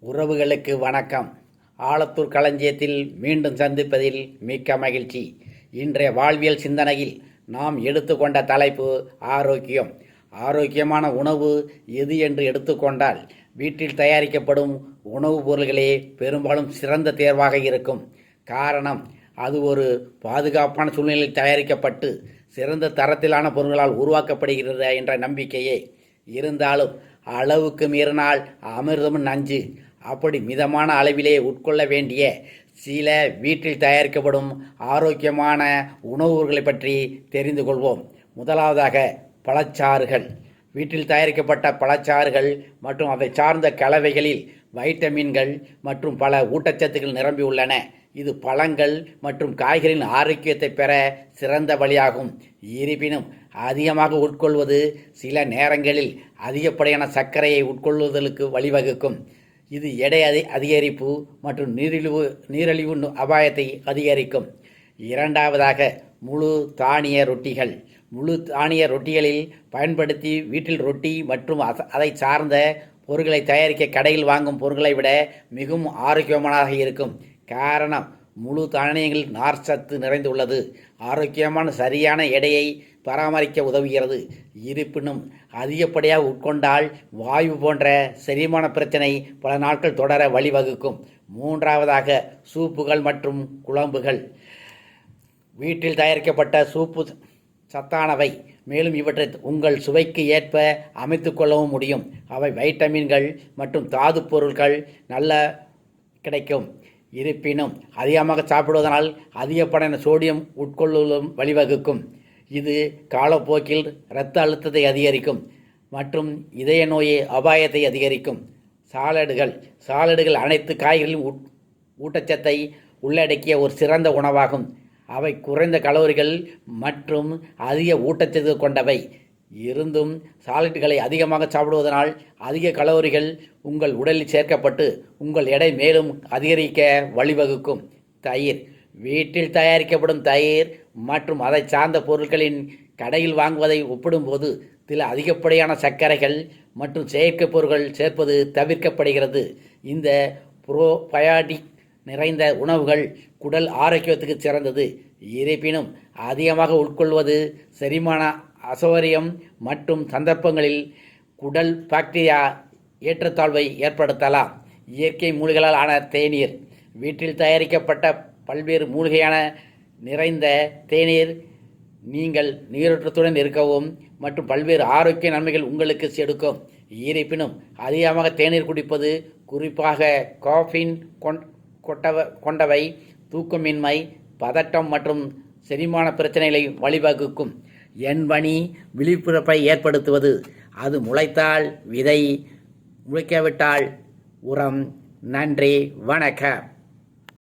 உறவுகளுக்கு வணக்கம். ஆலத்தூர் களஞ்சியத்தில் மீண்டும் சந்திப்பதில் மிக்க மகிழ்ச்சி. இன்றைய வாழ்வியல் சிந்தனையில் நாம் எடுத்துக்கொண்ட தலைப்பு ஆரோக்கியம். ஆரோக்கியமான உணவு எது என்று எடுத்துக்கொண்டால் வீட்டில் தயாரிக்கப்படும் உணவுப் பொருள்களே பெரும்பாலும் சிறந்த தேர்வாக இருக்கும். காரணம், அது ஒரு பாதுகாப்பான சூழ்நிலையில் தயாரிக்கப்பட்டு சிறந்த தரத்திலான பொருட்களால் உருவாக்கப்படுகிறது என்ற நம்பிக்கையே. இருந்தாலும் அளவுக்கு மீறினால் அமிர்தமும் நஞ்சு. அப்படி மிதமான அளவிலே உட்கொள்ள வேண்டிய சில வீட்டில் தயாரிக்கப்படும் ஆரோக்கியமான உணவுகளை பற்றி தெரிந்து கொள்வோம். முதலாவதாக பழச்சாறுகள். வீட்டில் தயாரிக்கப்பட்ட பழச்சாறுகள் மற்றும் அதை சார்ந்த கலவைகளில் வைட்டமின்கள் மற்றும் பல ஊட்டச்சத்துக்கள் நிரம்பியுள்ளன. இது பழங்கள் மற்றும் காய்கறிகளின் ஆரோக்கியத்தை பெற சிறந்த வழியாகும். இருப்பினும் அதிகமாக உட்கொள்வது சில நேரங்களில் அதிகப்படியான சர்க்கரையை உட்கொள்வதற்கு வழிவகுக்கும். இது எடை அதிகரிப்பு மற்றும் நீரிழிவு அபாயத்தை அதிகரிக்கும். இரண்டாவதாக முழு தானிய ரொட்டிகள். முழு தானிய ரொட்டிகளில் பயன்படுத்தி வீட்டில் ரொட்டி மற்றும் அதை சார்ந்த பொருட்களை தயாரிக்க கடையில் வாங்கும் பொருட்களை விட மிகவும் ஆரோக்கியமானதாக இருக்கும். காரணம், முழு தானியங்களில் நார் சத்து நிறைந்துள்ளது. ஆரோக்கியமான சரியான எடையை பராமரிக்க உதவுகிறது. இருப்பினும் அதிகப்படியாக உட்கொண்டால் வாயு போன்ற செரிமான பிரச்சனை பல நாட்கள் தொடர வழிவகுக்கும். மூன்றாவதாக சூப்புகள் மற்றும் குழம்புகள். வீட்டில் தயாரிக்கப்பட்ட சூப்பு சத்தானவை, மேலும் இவற்றை உங்கள் சுவைக்கு ஏற்ப அமைத்து கொள்ளவும் முடியும். அவை வைட்டமின்கள் மற்றும் தாது பொருட்கள் நல்ல கிடைக்கும். இருப்பினும் அதிகமாக சாப்பிடுவதனால் அதிகப்படியான சோடியம் உட்கொள்ளும் வழிவகுக்கும். இது காலப்போக்கில் இரத்த அழுத்தத்தை அதிகரிக்கும் மற்றும் இதய நோயை அபாயத்தை அதிகரிக்கும். சாலடுகள் அனைத்து காய்கறிகளின் ஊட்டச்சத்தை உள்ளடக்கிய ஒரு சிறந்த உணவாகும். அவை குறைந்த கலோரிகள் மற்றும் அதிக ஊட்டச்சத்து கொண்டவை. இருந்தும் சாலட்டுகளை அதிகமாக சாப்பிடுவதனால் அதிக கலோரிகள் உங்கள் உடலில் சேர்க்கப்பட்டு உங்கள் எடை மேலும் அதிகரிக்க வழிவகுக்கும். தயிர். வீட்டில் தயாரிக்கப்படும் தயிர் மற்றும் அதை சார்ந்த பொருட்களின் கடையில் வாங்குவதை ஒப்பிடும்போது சில அதிகப்படியான சர்க்கரைகள் மற்றும் செயற்கை பொருட்கள் சேர்ப்பது தவிர்க்கப்படுகிறது. இந்த ப்ரோபயாட்டிக் நிறைந்த உணவுகள் குடல் ஆரோக்கியத்துக்கு சிறந்தது. இருப்பினும் அதிகமாக உட்கொள்வது செரிமான அசௌகரியம் மற்றும் சந்தர்ப்பங்களில் குடல் பாக்டீரியா ஏற்றத்தாழ்வை ஏற்படுத்தலாம். இயற்கை மூலிகைகளால் ஆன தேநீர். வீட்டில் தயாரிக்கப்பட்ட பல்வேறு மூலிகையான நிறைந்த தேநீர் நீங்கள் நீரோட்டத்துடன் இருக்கவும் மற்றும் பல்வேறு ஆரோக்கிய நன்மைகள் உங்களுக்கு எடுக்கும். இருப்பினும் அதிகமாக தேநீர் குடிப்பது, குறிப்பாக காஃபின் கொண்டவை, தூக்கமின்மை, பதட்டம் மற்றும் செரிமான பிரச்சனைகளை வழிவகுக்கும். என்பனி விழிப்புணர்வை ஏற்படுத்துவது. அது முளைத்தால் விதை, முளைக்காவிட்டால் உரம். நன்றி, வணக்கம்.